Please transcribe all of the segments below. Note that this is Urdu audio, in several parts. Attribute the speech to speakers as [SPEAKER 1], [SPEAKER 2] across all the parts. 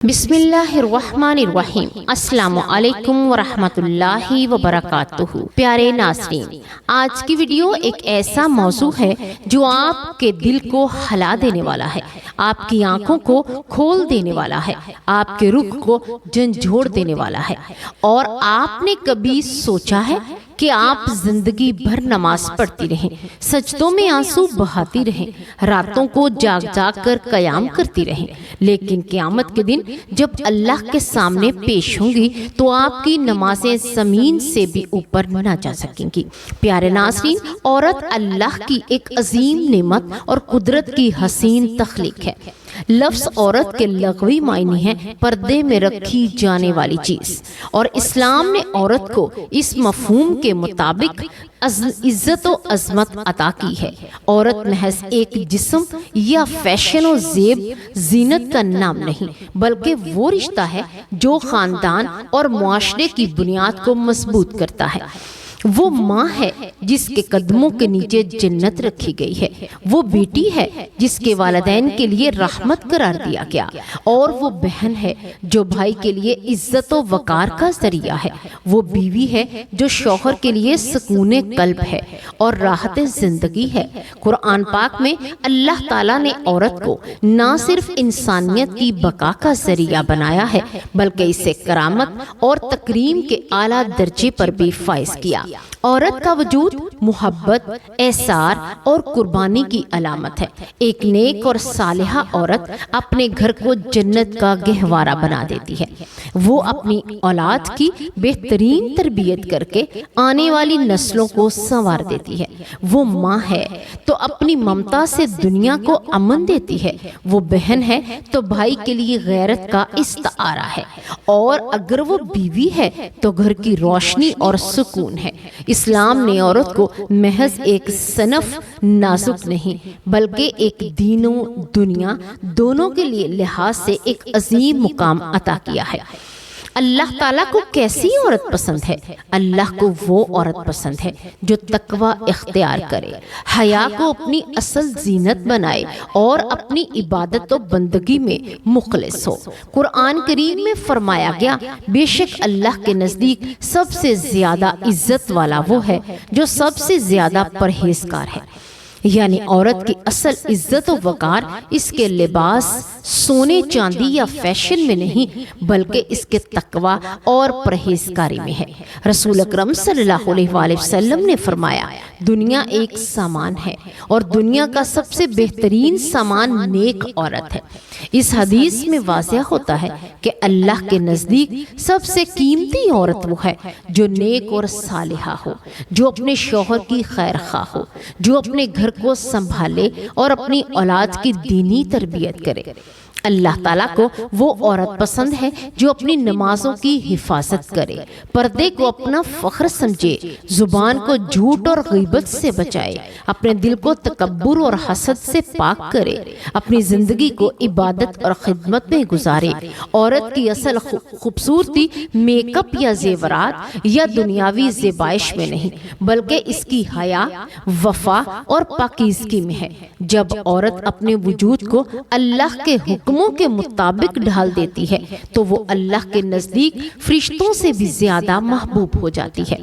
[SPEAKER 1] بسم اللہ الرحمن الرحیم۔ السلام علیکم ورحمۃ اللہ وبرکاتہ۔ پیارے ناظرین، آج کی ویڈیو ایک ایسا موضوع ہے جو آپ کے دل کو ہلا دینے والا ہے، آپ کی آنکھوں کو کھول دینے والا ہے، آپ کے رخ کو جھنجھوڑ دینے والا ہے۔ اور آپ نے کبھی سوچا ہے کہ آپ زندگی بھر نماز پڑھتی رہیں، سجدوں میں آنسو بہاتی رہیں، راتوں کو جاگ جاگ کر قیام کرتی رہیں، لیکن قیامت کے دن جب اللہ کے سامنے پیش ہوں گی تو آپ کی نمازیں زمین سے بھی اوپر نہ جا سکیں گی۔ پیارے ناظرین، عورت اللہ کی ایک عظیم نعمت اور قدرت کی حسین تخلیق ہے۔ لفظ عورت کے لغوی معنی ہے پردے میں رکھی جانے والی چیز، اور اسلام نے عورت کو اس مفہوم کے مطابق عزت و عظمت عطا کی ہے۔ عورت محض ایک جسم یا فیشن و زیب زینت کا نام نہیں، بلکہ وہ رشتہ ہے جو خاندان اور معاشرے کی بنیاد کو مضبوط کرتا ہے۔ وہ ماں ہے جس کے قدموں کے نیچے جنت رکھی گئی ہے، وہ بیٹی ہے جس کے والدین کے لیے رحمت قرار دیا گیا، اور وہ بہن ہے جو بھائی کے لیے عزت و وقار کا ذریعہ ہے، وہ بیوی ہے جو شوہر کے لیے سکون قلب ہے اور راحت زندگی ہے۔ قرآن پاک میں اللہ تعالیٰ نے عورت کو نہ صرف انسانیت کی بقا کا ذریعہ بنایا ہے بلکہ اسے کرامت اور تکریم کے اعلیٰ درجے پر بھی فائز کیا۔ عورت کا وجود محبت، احسار اور قربانی کی علامت ہے۔ ایک نیک اور صالحہ عورت اپنے گھر کو جنت کا گہوارہ بنا دیتی ہے۔ وہ اپنی اولاد کی بہترین تربیت کر کے آنے والی نسلوں کو سنوار دیتی ہے۔ وہ ماں ہے تو اپنی ممتا سے دنیا کو امن دیتی ہے، وہ بہن ہے تو بھائی کے لیے غیرت کا استعارہ ہے، اور اگر وہ بیوی ہے تو گھر کی روشنی اور سکون ہے۔ اسلام نے عورت کو محض ایک صنف نازک نہیں بلکہ ایک دین و دنیا دونوں کے لیے لحاظ سے ایک عظیم مقام عطا کیا ہے۔ اللہ تعالیٰ کو کیسی عورت پسند ہے؟ اللہ کو وہ عورت پسند ہے جو تقوی اختیار کرے، حیا کو اپنی اصل زینت بنائے اور اپنی عبادت و بندگی میں مخلص ہو۔ قرآن کریم میں فرمایا گیا، بے شک اللہ کے نزدیک سب سے زیادہ عزت والا وہ ہے جو سب سے زیادہ پرہیزگار ہے۔ یعنی عورت کی اصل عزت و وقار اس کے لباس، سونے چاندی یا فیشن میں نہیں بلکہ اس کے تقوی اور پرہیزگاری میں ہے۔ رسول اکرم صلی اللہ علیہ وآلہ وسلم نے فرمایا، دنیا ایک سامان ہے اور دنیا کا سب سے بہترین سامان نیک عورت ہے۔ اس حدیث میں واضح ہوتا ہے کہ اللہ کے نزدیک سب سے قیمتی عورت وہ ہے جو نیک اور صالحہ ہو، جو اپنے شوہر کی خیر خواہ ہو، جو اپنے گھر کو سنبھالے اور اپنی اولاد کی دینی تربیت کرے۔ اللہ تعالیٰ کو وہ عورت پسند ہے جو اپنی نمازوں کی حفاظت کرے، پردے کو اپنا فخر سمجھے، زبان کو جھوٹ اور غیبت سے بچائے، اپنے دل کو تکبر اور حسد سے پاک کرے، اپنی زندگی کو عبادت اور خدمت میں گزارے۔ عورت کی اصل خوبصورتی میک اپ یا زیورات یا دنیاوی زیبائش میں نہیں بلکہ اس کی حیا، وفا اور پاکیزگی میں ہے۔ جب عورت اپنے وجود کو اللہ کے حکموں کے مطابق ڈھال دیتی ہے تو وہ اللہ کے نزدیک فرشتوں سے بھی زیادہ محبوب ہو جاتی ہے۔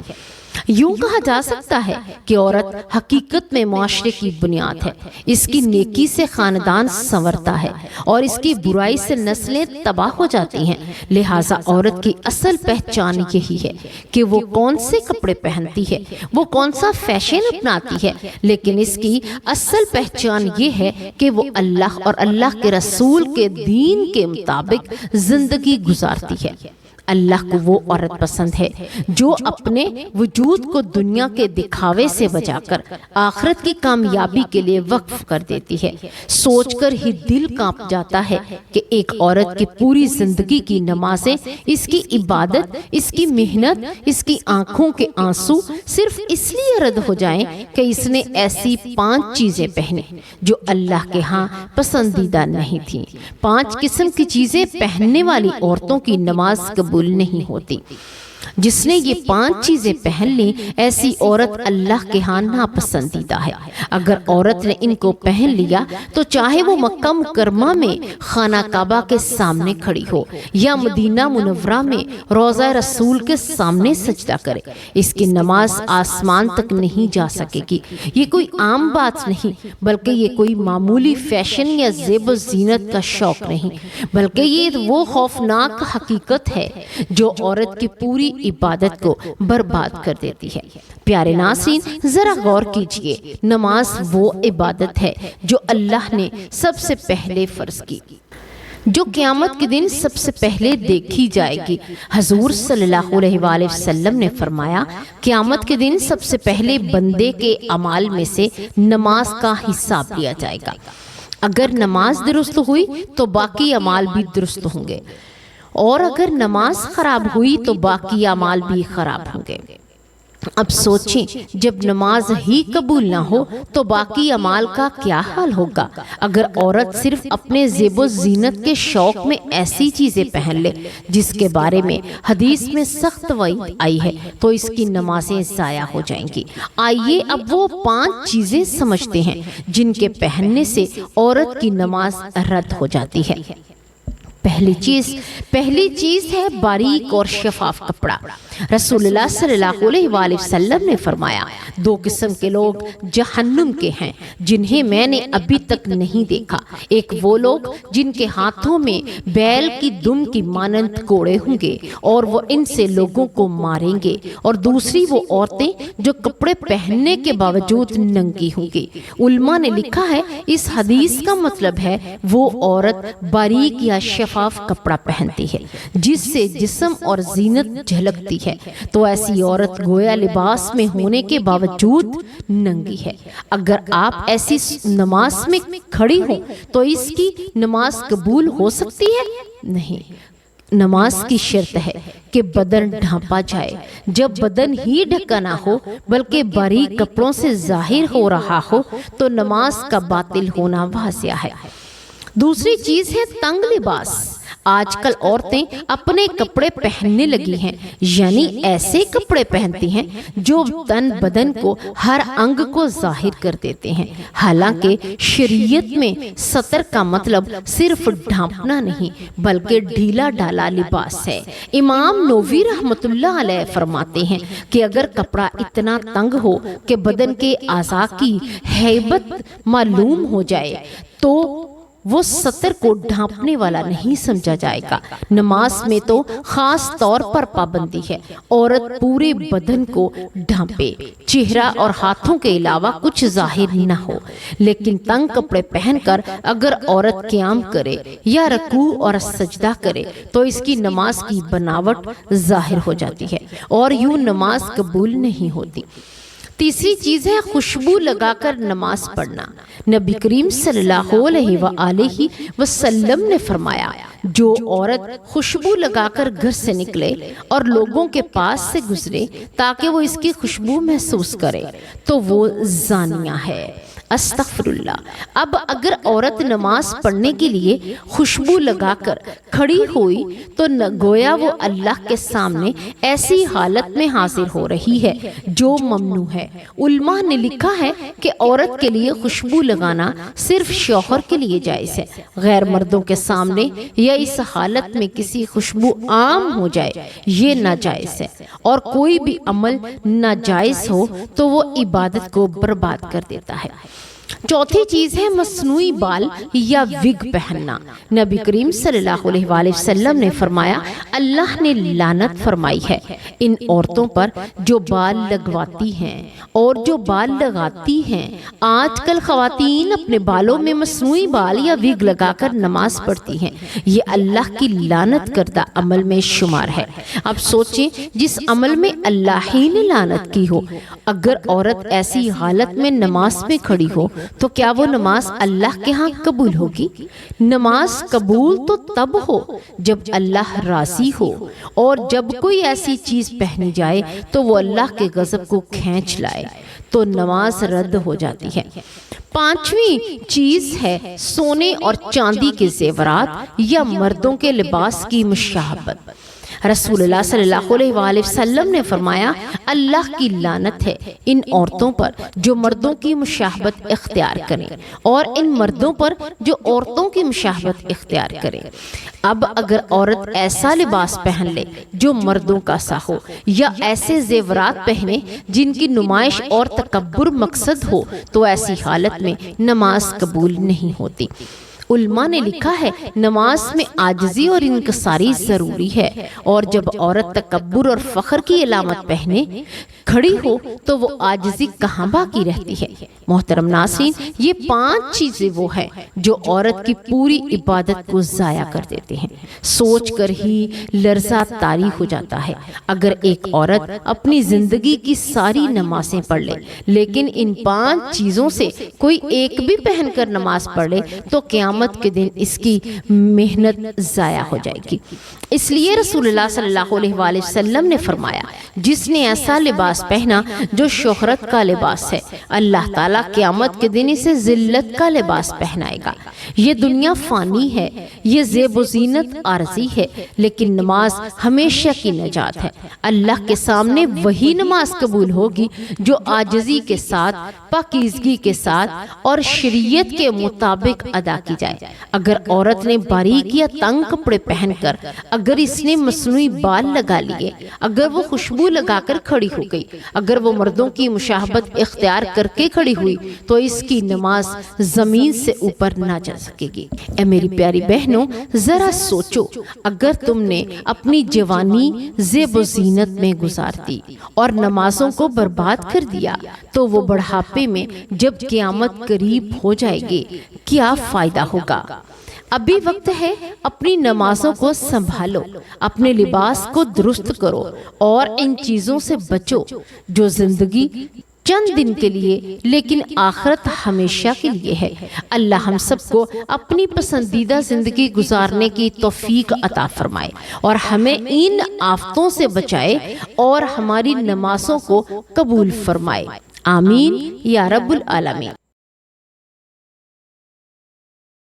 [SPEAKER 1] یوں کہا جا سکتا ہے کہ عورت حقیقت میں معاشرے کی بنیاد ہے۔ اس کی نیکی سے خاندان سنورتا ہے اور اس کی برائی سے نسلیں تباہ ہو جاتی ہیں۔ لہٰذا عورت کی اصل پہچان یہی ہے کہ وہ کون سے کپڑے پہنتی ہے، وہ کون سا فیشن اپناتی ہے، لیکن اس کی اصل پہچان یہ ہے کہ وہ اللہ اور اللہ کے رسول کے دین کے مطابق زندگی گزارتی ہے۔ اللہ کو وہ عورت پسند ہے جو اپنے وجود کو دنیا کے دکھاوے سے بچا کر آخرت کی کامیابی کے لیے وقف کر دیتی ہے۔ سوچ کر ہی دل کانپ جاتا ہے کہ ایک عورت کی پوری زندگی کی نمازیں، اس کی عبادت، اس کی محنت، اس کی آنکھوں کے آنسو صرف اس لیے رد ہو جائیں کہ اس نے ایسی 5 چیزیں پہنی جو اللہ کے ہاں پسندیدہ نہیں تھیں۔ 5 قسم کی چیزیں پہننے والی عورتوں کی نماز قبول نہیں ہوتی۔ جس نے یہ 5 چیزیں پہن لی ایسی عورت اللہ کے ہاں ناپسندیدہ ہے۔ اگر عورت نے ان کو پہن لیا تو چاہے وہ مکہ مکرمہ میں خانہ کعبہ کے سامنے کھڑی ہو یا مدینہ منورہ میں روضہ رسول کے سامنے سجدہ کرے، اس کی نماز آسمان تک نہیں جا سکے گی۔ یہ کوئی عام بات نہیں، بلکہ یہ کوئی معمولی فیشن یا زیب و زینت کا شوق نہیں، بلکہ یہ وہ خوفناک حقیقت ہے جو عورت کی پوری عبادت کو برباد کر دیتی ہے۔ پیارے ناظرین، ذرا غور کیجئے، نماز وہ عبادت ہے جو اللہ نے سب سے پہلے فرض کی، جو قیامت کے دن سب سے پہلے دیکھی جائے گی۔ حضور صلی اللہ علیہ وآلہ وسلم نے فرمایا، قیامت کے دن سب سے پہلے بندے کے اعمال میں سے نماز کا حساب لیا جائے گا۔ اگر نماز درست ہوئی تو باقی اعمال بھی درست ہوں گے، اور اگر نماز خراب ہوئی تو باقی اعمال بھی خراب ہوں گے۔ اب سوچیں، جب نماز ہی قبول نہ ہو تو باقی اعمال کا کیا حال ہوگا؟ اگر عورت صرف اپنے زیب و زینت کے شوق میں ایسی چیزیں پہن لے جس کے بارے میں حدیث میں سخت وعید آئی ہے تو اس کی نمازیں ضائع ہو جائیں گی۔ آئیے اب وہ 5 چیزیں سمجھتے ہیں جن کے پہننے سے عورت کی نماز رد ہو جاتی ہے۔ پہلی چیز ہے باریک اور شفاف کپڑا۔ رسول اللہ صلی اللہ علیہ وآلہ وسلم نے فرمایا، 2 قسم کے لوگ جہنم کے ہیں جنہیں میں نے ابھی تک نہیں دیکھا۔ ایک وہ لوگ جن کے ہاتھوں میں بیل کی دم کی مانند کوڑے ہوں گے اور وہ ان سے لوگوں کو ماریں گے، اور دوسری وہ عورتیں جو کپڑے پہننے کے باوجود ننگی ہوں گی۔ علماء نے لکھا ہے اس حدیث کا مطلب ہے وہ عورت باریک یا شفاف کپڑا پہنتی ہے جس سے جسم اور زینت جھلکتی ہے، تو ایسی عورت گویا لباس میں ہونے کے باوجود ننگی ہے۔ اگر آپ ایسی نماز میں کھڑی ہوں تو اس کی نماز قبول ہو سکتی ہے؟ نہیں۔ نماز کی شرط ہے کہ بدن ڈھانپا جائے۔ جب بدن ہی ڈھکا نہ ہو بلکہ باریک کپڑوں سے ظاہر ہو رہا ہو تو نماز کا باطل ہونا واضح ہے۔ دوسری چیز ہے تنگ لباس۔ آج کل عورتیں اپنے کپڑے پہننے لگی ہیں، یعنی ایسے کپڑے پہنتی ہیں جو تن بدن کو ہر انگ کو ظاہر کر دیتے ہیں۔ حالانکہ شریعت میں ستر کا مطلب صرف ڈھانپنا نہیں بلکہ ڈھیلا ڈالا لباس ہے۔ امام نووی رحمۃ اللہ علیہ فرماتے ہیں کہ اگر کپڑا اتنا تنگ ہو کہ بدن کے اعضاء کی ہیبت معلوم ہو جائے تو وہ ستر کو ڈھانپنے والا نہیں سمجھا جائے گا۔ نماز میں تو خاص طور پر پابندی ہے عورت پورے بدن کو ڈھانپے، چہرہ اور ہاتھوں کے علاوہ کچھ ظاہر نہ ہو۔ لیکن تنگ کپڑے پہن کر اگر عورت قیام کرے یا رکوع اور سجدہ کرے تو اس کی نماز کی بناوٹ ظاہر ہو جاتی ہے اور یوں نماز قبول نہیں ہوتی۔ تیسری چیز ہے خوشبو لگا کر نماز پڑھنا۔ نبی کریم صلی اللہ علیہ وآلہ وسلم نے فرمایا، جو عورت خوشبو لگا کر گھر سے نکلے اور لوگوں کے پاس سے گزرے تاکہ وہ اس کی خوشبو محسوس کرے تو وہ زانیہ ہے۔ استغفر اللہ۔ اب اگر عورت نماز پڑھنے کے لیے خوشبو لگا کر کھڑی ہوئی تو گویا وہ اللہ کے سامنے ایسی حالت میں حاضر ہو رہی ہے جو ممنوع ہے۔ علماء نے لکھا ہے کہ عورت کے لیے خوشبو لگانا صرف شوہر کے لیے جائز ہے، غیر مردوں کے سامنے یا اس حالت میں کسی خوشبو عام ہو جائے یہ ناجائز ہے، اور کوئی بھی عمل ناجائز ہو تو وہ عبادت کو برباد کر دیتا ہے۔ چوتھی چیز ہے مصنوعی بال یا وگ پہننا۔ نبی کریم صلی اللہ علیہ وآلہ وسلم نے فرمایا، اللہ نے لعنت فرمائی ہے ان عورتوں پر جو بال لگواتی ہیں اور جو بال لگاتی ہیں۔ آج کل خواتین اپنے بالوں میں مصنوعی بال یا وگ لگا کر نماز پڑھتی ہیں، یہ اللہ کی لعنت کردہ عمل میں شمار ہے۔ اب سوچیں، جس عمل میں اللہ ہی نے لعنت کی ہو، اگر عورت ایسی حالت میں نماز میں کھڑی ہو تو کیا وہ نماز اللہ کے ہاں قبول ہوگی؟ نماز قبول تو تب ہو جب اللہ راضی ہو، اور جب کوئی ایسی چیز پہنی جائے تو وہ اللہ کے غضب کو کھینچ لائے تو نماز رد ہو جاتی ہے۔ پانچویں چیز ہے سونے اور چاندی کے زیورات یا مردوں کے لباس کی مشابہت۔ رسول اللہ صلی اللہ علیہ وآلہ وسلم نے فرمایا اللہ کی لعنت ہے ان عورتوں پر جو مردوں کی مشابہت اختیار کریں اور ان مردوں پر جو عورتوں کی مشابہت اختیار کریں۔ اب اگر عورت ایسا لباس پہن لے جو مردوں کا سا ہو یا ایسے زیورات پہنے جن کی نمائش اور تکبر مقصد ہو تو ایسی حالت میں نماز قبول نہیں ہوتی۔ علماء نے لکھا ہے نماز میں عاجزی اور انکساری ضروری ہے، اور جب عورت تکبر اور فخر کی علامت پہنے کھڑی ہو تو وہ عاجزی کہاں باقی رہتی ہے۔ محترم ناظرین، یہ 5 چیزیں وہ ہیں جو عورت کی پوری عبادت کو ضائع کر دیتے ہیں۔ سوچ کر ہی لرزہ طاری ہو جاتا ہے اگر ایک عورت اپنی زندگی کی ساری نمازیں پڑھ لے لیکن ان 5 چیزوں سے کوئی ایک بھی پہن کر نماز پڑھ لے تو قیامت کے دن اس کی محنت ضائع ہو جائے گی۔ اس لیے رسول اللہ صلی اللہ علیہ وآلہ وسلم نے فرمایا جس نے ایسا لباس پہنا جو شہرت کا لباس ہے اللہ تعالیٰ قیامت کے دن اسے ذلت کا لباس پہنائے گا۔ یہ دنیا فانی ہے، یہ زیب و زینت عارضی ہے، لیکن نماز ہمیشہ کی نجات ہے۔ اللہ کے سامنے وہی نماز قبول ہوگی جو عاجزی کے ساتھ، پاکیزگی کے ساتھ اور شریعت کے مطابق ادا کی جائے۔ اگر عورت نے باریک یا تنگ کپڑے پہن کر، اگر اس نے مصنوعی بال لگا لیے، اگر وہ خوشبو لگا کر کھڑی ہو گئی، اگر وہ مردوں کی مشابہت اختیار کر کے کھڑی ہوئی تو اس کی نماز زمین سے اوپر نہ جا سکے گی۔ اے میری پیاری بہنوں، ذرا سوچو اگر تم نے اپنی جوانی زیب و زینت میں گزار دی اور نمازوں کو برباد کر دیا تو وہ بڑھاپے میں جب قیامت قریب ہو جائے گی کیا فائدہ ہوگا؟ ابھی وقت ہے اپنی نمازوں کو سنبھالو، اپنے لباس کو درست کرو اور ان چیزوں سے بچو جو زندگی چند دن کے لیے لیکن آخرت ہمیشہ کے لیے ہے۔ اللہ ہم سب کو اپنی پسندیدہ زندگی گزارنے کی توفیق عطا فرمائے اور ہمیں ان آفتوں سے بچائے اور ہماری نمازوں کو قبول فرمائے۔ آمین یا رب العالمین۔